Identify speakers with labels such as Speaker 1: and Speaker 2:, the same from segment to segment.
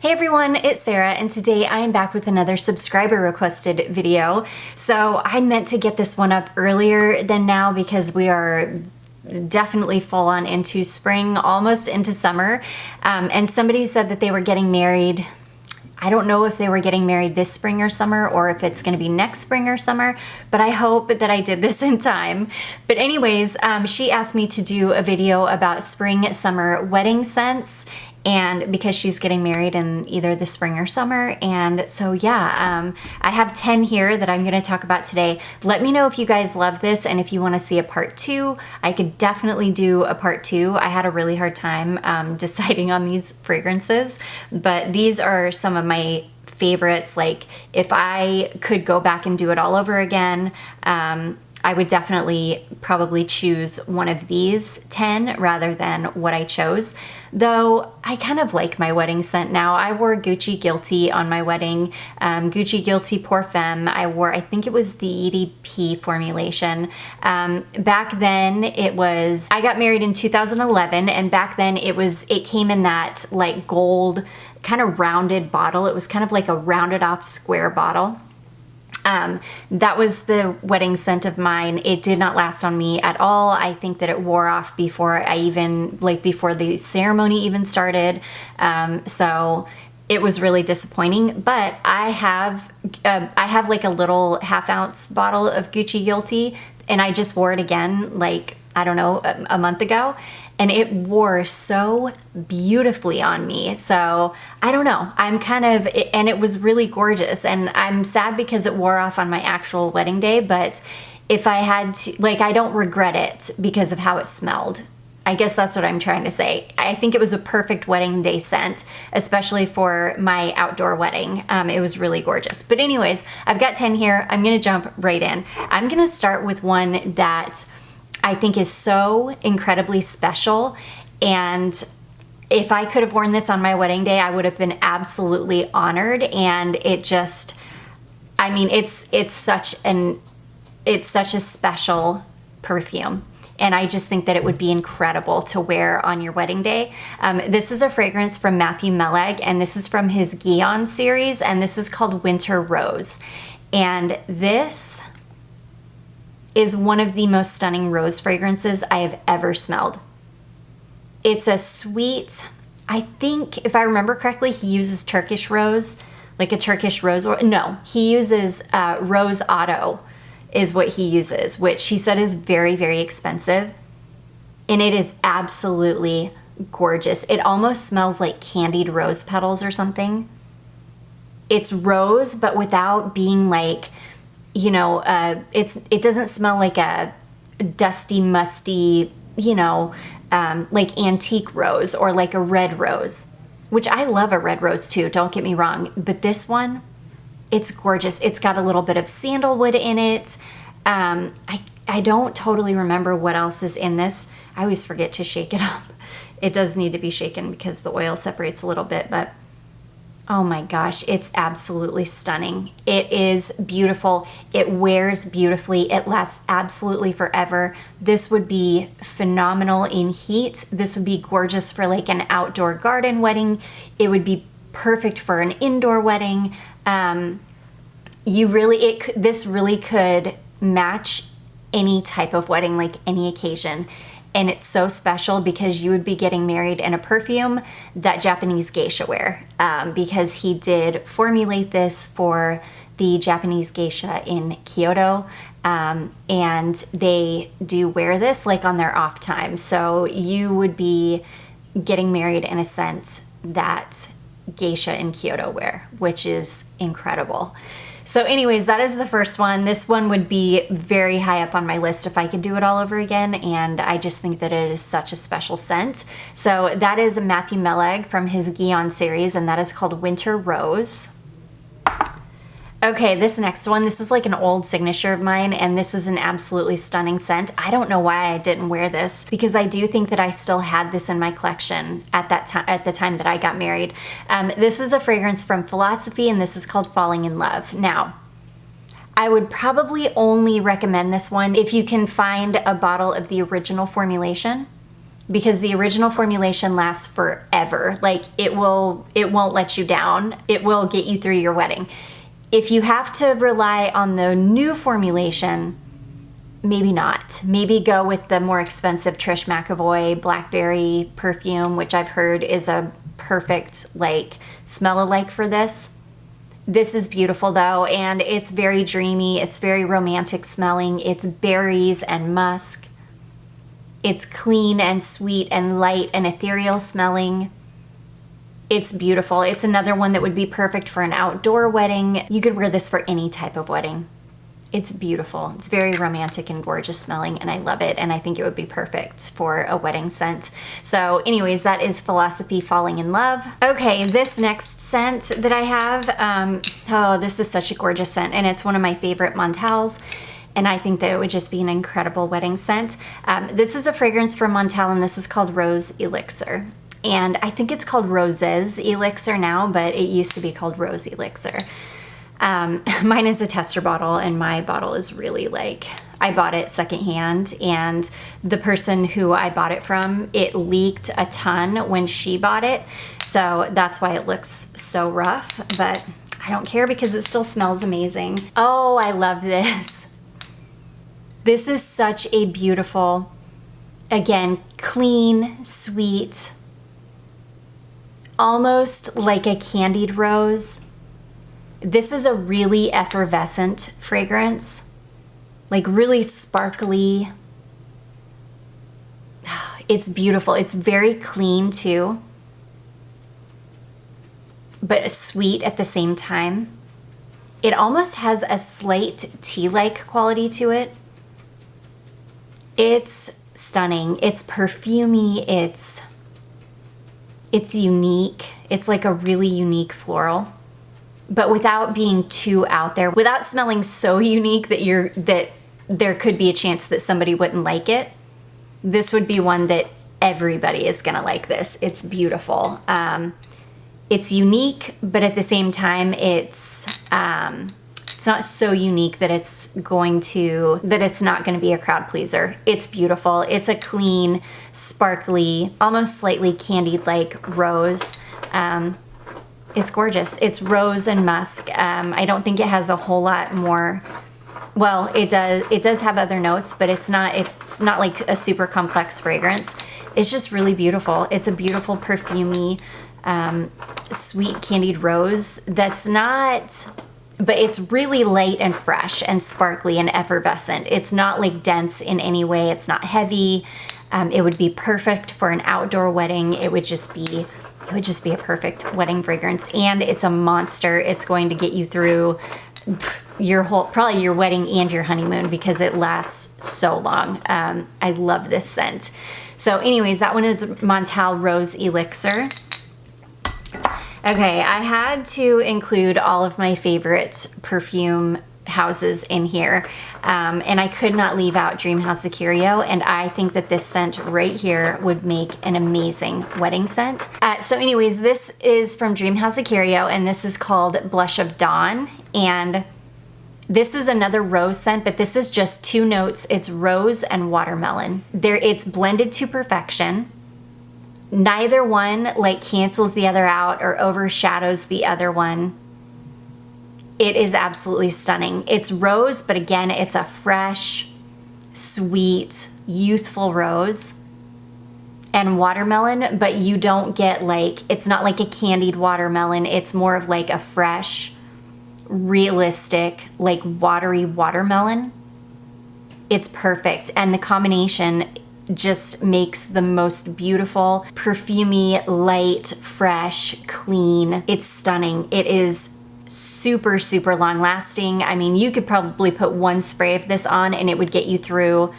Speaker 1: Hey everyone, it's Sarah, and today I am back with another subscriber requested video. So I meant to get this one up earlier than now because we are definitely full on into spring, almost into summer. And somebody said that they were getting married. I don't know if they were getting married this spring or summer, or if it's going to be next spring or summer, but I hope that I did this in time. But anyways, she asked me to do a video about spring, summer wedding scents, and because she's getting married in either the spring or summer. And so yeah, I have 10 here that I'm going to talk about today. Let me know if you guys love this, and if you want to see a part 2, I could definitely do a part 2. I had a really hard time deciding on these fragrances, but these are some of my favorites. Like, if I could go back and do it all over again, I would definitely probably choose one of these 10 rather than what I chose. Though I kind of like my wedding scent now. I wore Gucci Guilty on my wedding, Gucci Guilty Pour Femme. I think it was the EDP formulation. Back then I got married in 2011, and back then it came in that like gold kind of rounded bottle. It was kind of like a rounded off square bottle. That was the wedding scent of mine. It did not last on me at all. I think that it wore off before before the ceremony even started. So it was really disappointing, but I have like a little half-ounce bottle of Gucci Guilty, and I just wore it again, like, I don't know, a month ago. And it wore so beautifufully on me. So I don't know, and it was really gorgeous. And I'm sad because it wore off on my actual wedding day, but if I had to, like, I don't regret it because of how it smelled. I guess that's what I'm trying to say. I think it was a perfect wedding day scent, especially for my outdoor wedding. It was really gorgeous. But anyways, I've got 10 here. I'm gonna jump right in. I'm gonna start with one that I think is so incredibly special, and if I could have worn this on my wedding day, I would have been absolutely honored. And it just, I mean, it's such a special perfume, and I just think that it would be incredible to wear on your wedding day. This is a fragrance from Matthew Mellag, and this is from his Guion series, and this is called Winter Rose. And this is one of the most stunning rose fragrances I have ever smelled. It's a sweet, I think, if I remember correctly, he uses Turkish rose, like a Turkish rose, or no, he uses Rose Otto is what he uses, which he said is very, very expensive. And it is absolutely gorgeous. It almost smells like candied rose petals or something. It's rose, but without being like, you know, it doesn't smell like a dusty, musty, you know, like antique rose or like a red rose, which I love a red rose too, don't get me wrong. But this one, it's gorgeous. It's got a little bit of sandalwood in it. I don't totally remember what else is in this. I always forget to shake it up. It does need to be shaken because the oil separates a little bit, but oh my gosh, it's absolutely stunning. It is beautiful. It wears beautifully. It lasts absolutely forever. This would be phenomenal in heat. This would be gorgeous for like an outdoor garden wedding. It would be perfect for an indoor wedding. This really could match any type of wedding, like any occasion. And it's so special because you would be getting married in a perfume that Japanese geisha wear, because he did formulate this for the Japanese geisha in Kyoto, and they do wear this like on their off time. So you would be getting married in a scent that geisha in Kyoto wear, which is incredible. So anyways, that is the first one. This one would be very high up on my list if I could do it all over again, and I just think that it is such a special scent. So that is Matthew Mellag from his Guion series, and that is called Winter Rose. Okay, this next one, this is like an old signature of mine, and this is an absolutely stunning scent. I don't know why I didn't wear this, because I do think that I still had this in my collection at the time that I got married. This is a fragrance from Philosophy, and this is called Falling in Love. Now, I would probably only recommend this one if you can find a bottle of the original formulation. because the original formulation lasts forever. Like it won't let you down. It will get you through your wedding. If you have to rely on the new formulation, maybe not. Maybe go with the more expensive Trish McEvoy Blackberry perfume, which I've heard is a perfect like smell-alike for this. This is beautiful though, and it's very dreamy. It's very romantic smelling. It's berries and musk. It's clean and sweet and light and ethereal smelling. It's beautiful. It's another one that would be perfect for an outdoor wedding. You could wear this for any type of wedding. It's beautiful. It's very romantic and gorgeous smelling, and I love it, and I think it would be perfect for a wedding scent. So anyways, that is Philosophy Falling in Love. Okay, this next scent that I have, oh, this is such a gorgeous scent, and it's one of my favorite Montals, and I think that it would just be an incredible wedding scent. This is a fragrance from Montal, and this is called Rose Elixir. And I think it's called Rose's Elixir now, but it used to be called Rose Elixir. Mine is a tester bottle, and my bottle is really like, I bought it secondhand, and the person who I bought it from, it leaked a ton when she bought it. So that's why it looks so rough, but I don't care because it still smells amazing. Oh, I love this. This is such a beautiful, again, clean, sweet, almost like a candied rose. This is a really effervescent fragrance, like really sparkly. It's beautiful. It's very clean too, but sweet at the same time. It almost has a slight tea-like quality to it. It's stunning. It's perfumey. It's unique. It's like a really unique floral, but without being too out there, without smelling so unique that there could be a chance that somebody wouldn't like it. This would be one that everybody is gonna like this. It's beautiful. It's unique, but at the same time, it's not so unique that it's not gonna be a crowd pleaser. It's beautiful. It's a clean, sparkly, almost slightly candied-like rose. It's gorgeous. It's rose and musk. I don't think it has a whole lot more. Well, it does have other notes, but it's not like a super complex fragrance. It's just really beautiful. It's a beautiful perfumey, sweet candied rose but it's really light and fresh and sparkly and effervescent. It's not like dense in any way. It's not heavy. It would be perfect for an outdoor wedding. It would just be a perfect wedding fragrance, and it's a monster. It's going to get you through probably your wedding and your honeymoon because it lasts so long. I love this scent. So anyways, that one is Montal Rose Elixir. Okay, I had to include all of my favorite perfume houses in here, and I could not leave out Dream House of Curio, and I think that this scent right here would make an amazing wedding scent. So anyways, this is from Dream House of Curio, and this is called Blush of Dawn, and this is another rose scent, but this is just 2 notes. It's rose and watermelon. It's blended to perfection. Neither one like cancels the other out or overshadows the other one. It is absolutely stunning. It's rose, but again, it's a fresh, sweet, youthful rose. And watermelon, but you don't get it's not like a candied watermelon. It's more of like a fresh, realistic, like watery watermelon. It's perfect. And the combination just makes the most beautiful, perfumey, light, fresh, clean. It's stunning. It is super, super long lasting. I mean, you could probably put 1 spray of this on and it would get you through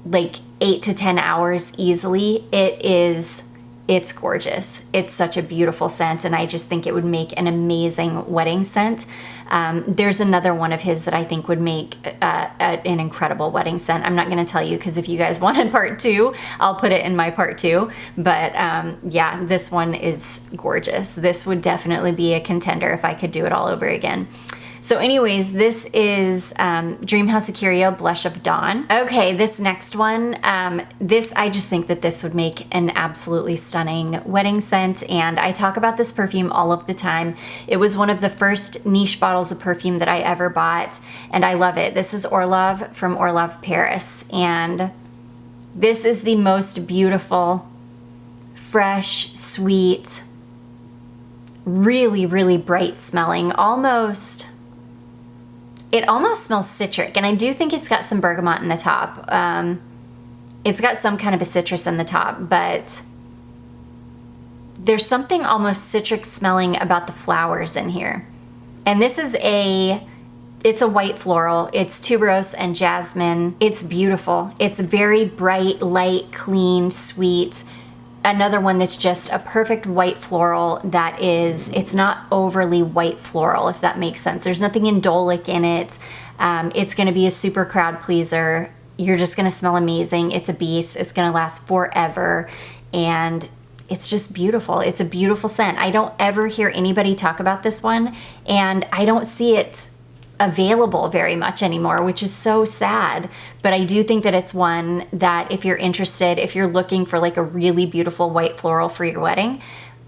Speaker 1: like 8 to 10 hours easily. It's gorgeous. It's such a beautiful scent, and I just think it would make an amazing wedding scent. There's another one of his that I think would make an incredible wedding scent. I'm not going to tell you because if you guys wanted part 2, I'll put it in my part 2. But yeah, this one is gorgeous. This would definitely be a contender if I could do it all over again. So anyways, this is Dream House Curio Blush of Dawn. Okay, this next one, I just think that this would make an absolutely stunning wedding scent, and I talk about this perfume all of the time. It was one of the first niche bottles of perfume that I ever bought, and I love it. This is Orlov from Orlov Paris, and this is the most beautiful, fresh, sweet, really, really bright smelling, it almost smells citric, and I do think it's got some bergamot in the top. It's got some kind of a citrus in the top, but there's something almost citric smelling about the flowers in here. And this is it's a white floral. It's tuberose and jasmine. It's beautiful. It's very bright, light, clean, sweet. Another one that's just a perfect white floral that it's not overly white floral, if that makes sense. There's nothing indolic in it. It's gonna be a super crowd pleaser. You're just gonna smell amazing. It's a beast. It's gonna last forever. And it's just beautiful. It's a beautiful scent. I don't ever hear anybody talk about this one, and I don't see it available very much anymore, which is so sad. But I do think that it's one that if you're interested, if you're looking for like a really beautiful white floral for your wedding,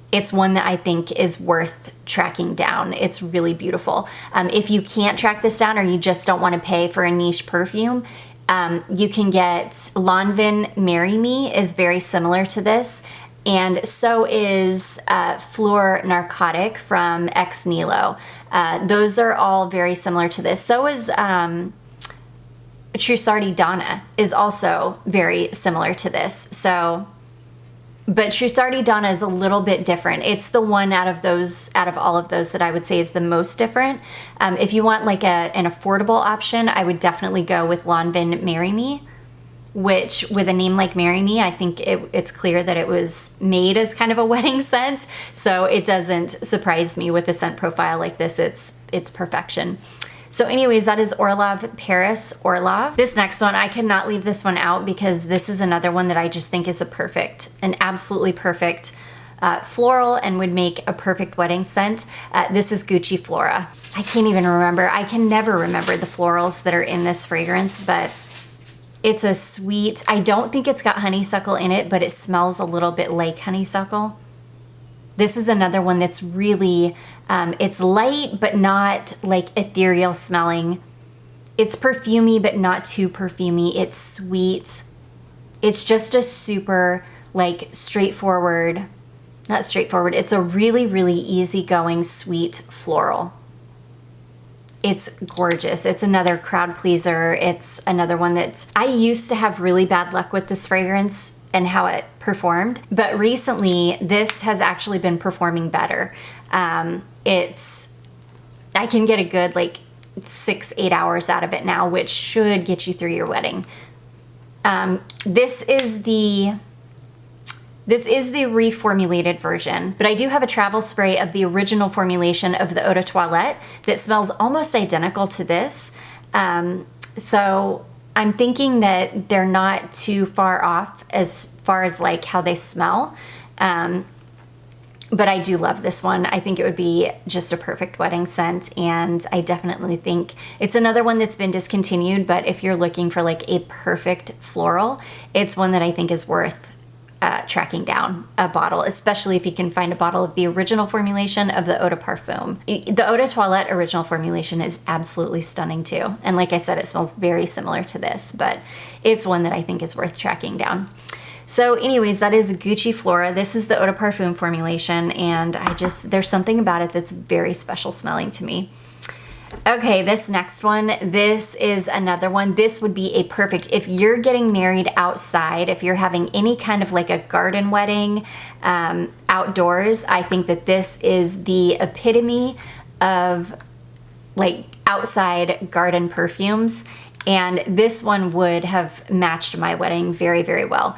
Speaker 1: it's one that I think is worth tracking down. It's really beautiful. If you can't track this down, or you just don't want to pay for a niche perfume, you can get Lanvin Marry Me is very similar to this. And so is Flora Narcotic from Ex Nihilo. Those are all very similar to this. So is Trussardi Donna is also very similar to this. So, but Trussardi Donna is a little bit different. It's the one out of all of those that I would say is the most different. If you want like an affordable option, I would definitely go with Lanvin Marry Me, which with a name like Marry Me, I think it's clear that it was made as kind of a wedding scent. So it doesn't surprise me with a scent profile like this. It's perfection. So anyways, that is Orlov Paris Orlov. This next one, I cannot leave this one out because this is another one that I just think is an absolutely perfect floral and would make a perfect wedding scent. This is Gucci Flora. I can't even remember. I can never remember the florals that are in this fragrance, but it's a sweet, I don't think it's got honeysuckle in it, but it smells a little bit like honeysuckle. This is another one that's really, it's light, but not like ethereal smelling. It's perfumey, but not too perfumey. It's sweet. It's just a super like straightforward, not straightforward. It's a really, really easygoing, sweet floral. It's gorgeous. It's another crowd pleaser. It's another one I used to have really bad luck with this fragrance and how it performed, but recently this has actually been performing better. I can get a good like 6-8 hours out of it now, which should get you through your wedding. This is the reformulated version, but I do have a travel spray of the original formulation of the Eau de Toilette that smells almost identical to this. So I'm thinking that they're not too far off as far as like how they smell. But I do love this one. I think it would be just a perfect wedding scent, and I definitely think it's another one that's been discontinued, but if you're looking for like a perfect floral, it's one that I think is worth tracking down a bottle, especially if you can find a bottle of the original formulation of the Eau de Parfum. The Eau de Toilette original formulation is absolutely stunning too. And like I said, it smells very similar to this, but it's one that I think is worth tracking down. So anyways, that is Gucci Flora. This is the Eau de Parfum formulation, and there's something about it that's very special smelling to me. Okay, this next one, this is another one. This would be a perfect, if you're getting married outside, if you're having any kind of like a garden wedding outdoors, I think that this is the epitome of like outside garden perfumes. And this one would have matched my wedding very, very well.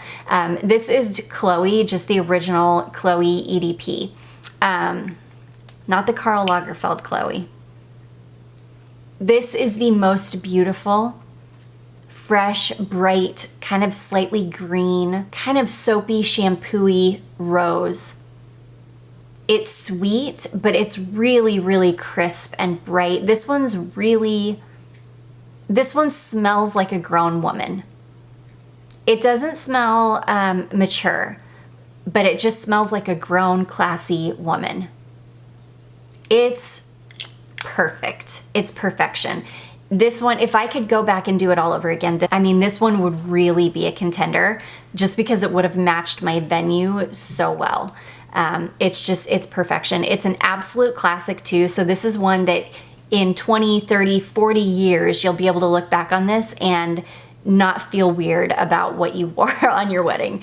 Speaker 1: This is Chloe, just the original Chloe EDP. Not the Karl Lagerfeld Chloe. This is the most beautiful, fresh, bright, kind of slightly green, kind of soapy, shampooey rose. It's sweet, but it's really, really crisp and bright. This one smells like a grown woman. It doesn't smell mature, but it just smells like a grown, classy woman. It's perfect. It's perfection. This one, if I could go back and do it all over again, I mean, this one would really be a contender just because it would have matched my venue so well. It's perfection. It's an absolute classic too. So this is one that in 20, 30, 40 years, you'll be able to look back on this and not feel weird about what you wore on your wedding,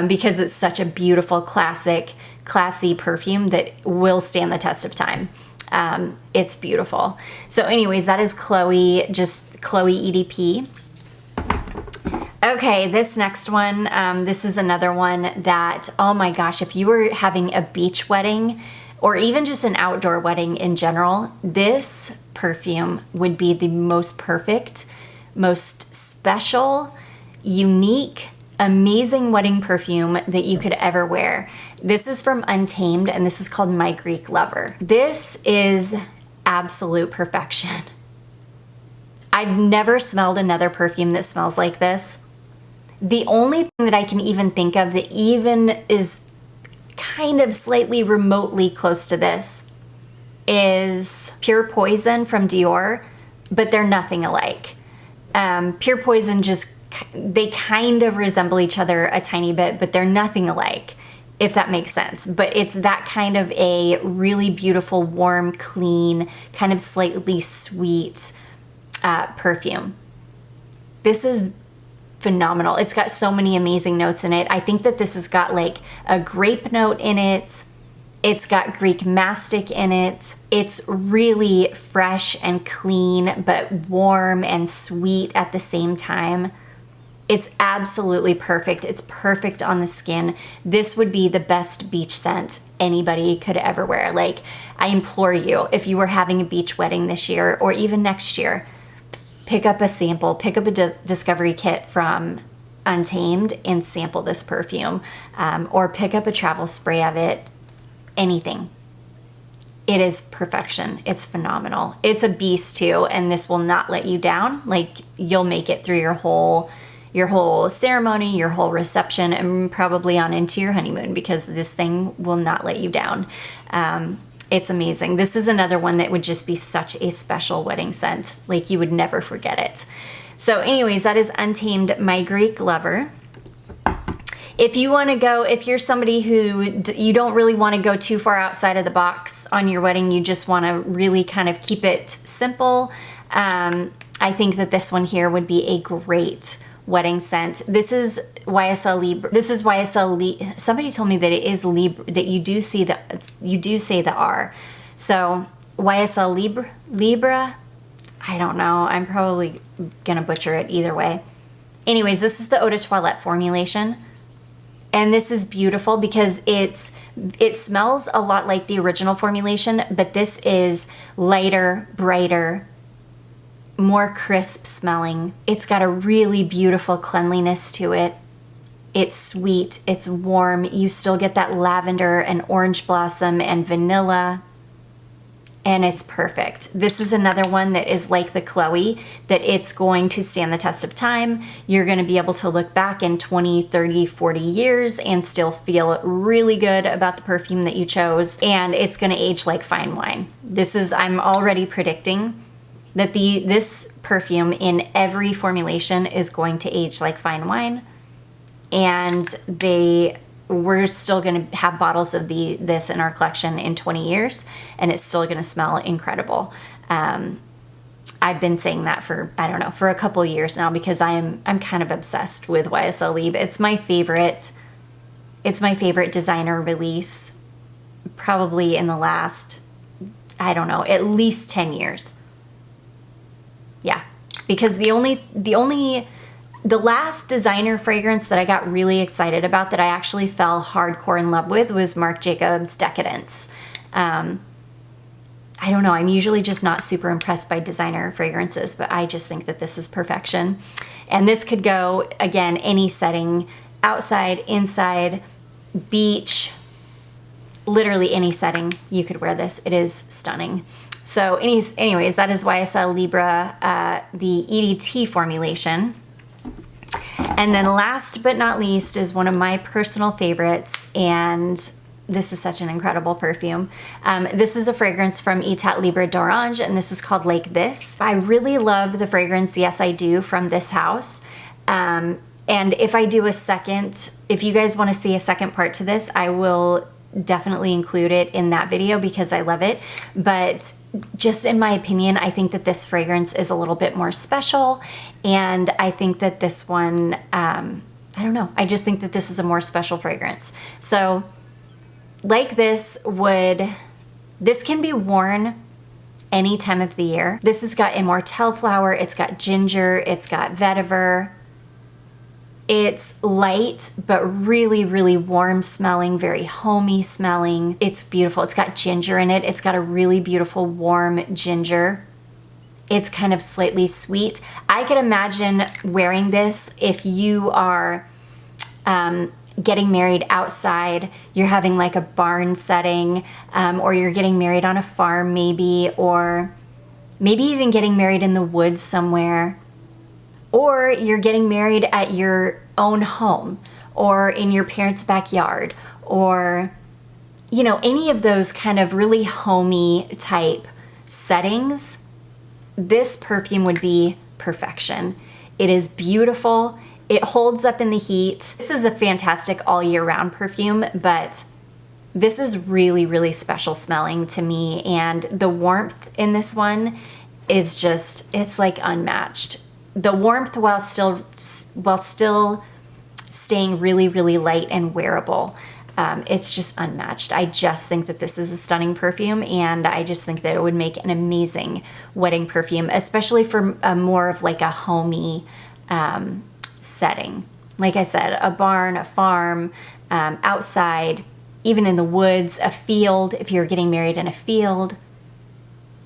Speaker 1: because it's such a beautiful, classy perfume that will stand the test of time. It's beautiful. So anyways, that is Chloe, just Chloe EDP. Okay, this next one, this is another one that, oh my gosh, if you were having a beach wedding or even just an outdoor wedding in general, this perfume would be the most perfect, most special, unique, amazing wedding perfume that you could ever wear. This is from Untamed, and this is called My Greek Lover. This is absolute perfection. I've never smelled another perfume that smells like this. The only thing that I can even think of that even is kind of slightly remotely close to this is Pure Poison from Dior, but they're nothing alike. Pure Poison they kind of resemble each other a tiny bit, but they're nothing alike, if that makes sense. But it's that kind of a really beautiful, warm, clean, kind of slightly sweet perfume. This is phenomenal. It's got so many amazing notes in it. I think that this has got like a grape note in it. It's got Greek mastic in it. It's really fresh and clean, but warm and sweet at the same time. It's absolutely perfect. It's perfect on the skin. This would be the best beach scent anybody could ever wear. Like, I implore you, if you were having a beach wedding this year or even next year, pick up a sample, pick up a discovery kit from Untamed and sample this perfume, or pick up a travel spray of it, anything. It is perfection. It's phenomenal. It's a beast too, and this will not let you down. Like, you'll make it through your whole ceremony, your whole reception, and probably on into your honeymoon, because this thing will not let you down. It's amazing. This is another one that would just be such a special wedding scent. Like, you would never forget it. So anyways, that is Untamed, My Greek Lover. If you want to go, if you're somebody who you don't really want to go too far outside of the box on your wedding, you just want to really kind of keep it simple, I think that this one here would be a great wedding scent. This is YSL Libra. This is YSL Libra. Somebody told me that it is Libra, that you do say the R. So YSL Libra. I don't know. I'm probably gonna butcher it either way. Anyways, this is the Eau de Toilette formulation. And this is beautiful because it smells a lot like the original formulation, but this is lighter, brighter, more crisp smelling. It's got a really beautiful cleanliness to it. It's sweet, it's warm. You still get that lavender and orange blossom and vanilla, and it's perfect. This is another one that is like the Chloe, that it's going to stand the test of time. You're gonna be able to look back in 20, 30, 40 years and still feel really good about the perfume that you chose, and it's gonna age like fine wine. I'm already predicting that this perfume in every formulation is going to age like fine wine, and we're still going to have bottles of this in our collection in 20 years, and it's still going to smell incredible. I've been saying that for, I don't know, for a couple years now, because I'm kind of obsessed with YSL Libra. It's my favorite designer release, probably in the last, I don't know, at least 10 years. Yeah, because the last designer fragrance that I got really excited about, that I actually fell hardcore in love with, was Marc Jacobs Decadence. I don't know, I'm usually just not super impressed by designer fragrances, but I just think that this is perfection. And this could go, again, any setting, outside, inside, beach, literally any setting you could wear this. It is stunning. So anyways, that is YSL Libra, the EDT formulation. And then last but not least is one of my personal favorites, and this is such an incredible perfume. This is a fragrance from YSL Libra d'Orange, and this is called Like This. I really love the fragrance, yes I do, from this house. And if I do a second, if you guys want to see a second part to this, I will definitely include it in that video because I love it. But just in my opinion, I think that this fragrance is a little bit more special, and I think that this one, I don't know, I just think that this is a more special fragrance. So Like This can be worn any time of the year. This has got immortelle flower, it's got ginger, it's got vetiver. It's light, but really, really warm smelling, very homey smelling. It's beautiful. It's got ginger in it. It's got a really beautiful warm ginger. It's kind of slightly sweet. I could imagine wearing this if you are getting married outside, you're having like a barn setting, or you're getting married on a farm maybe, or maybe even getting married in the woods somewhere. Or you're getting married at your own home or in your parents' backyard, or, you know, any of those kind of really homey type settings. This perfume would be perfection. It is beautiful. It holds up in the heat. This is a fantastic all year round perfume, but this is really, really special smelling to me. And the warmth in this one is just, it's like unmatched. The warmth while still staying really, really light and wearable. It's just unmatched. I just think that this is a stunning perfume, and I just think that it would make an amazing wedding perfume, especially for more of like a homey setting. Like I said, a barn, a farm, outside, even in the woods, a field, if you're getting married in a field,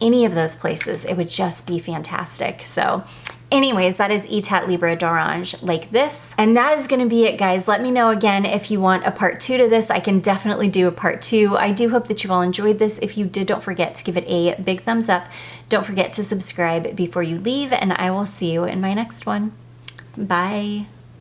Speaker 1: any of those places, it would just be fantastic. So anyways, that is YSL Libra d'Orange Like This. And that is gonna be it, guys. Let me know again if you want a part 2 to this. I can definitely do a part 2. I do hope that you all enjoyed this. If you did, don't forget to give it a big thumbs up. Don't forget to subscribe before you leave, and I will see you in my next one. Bye.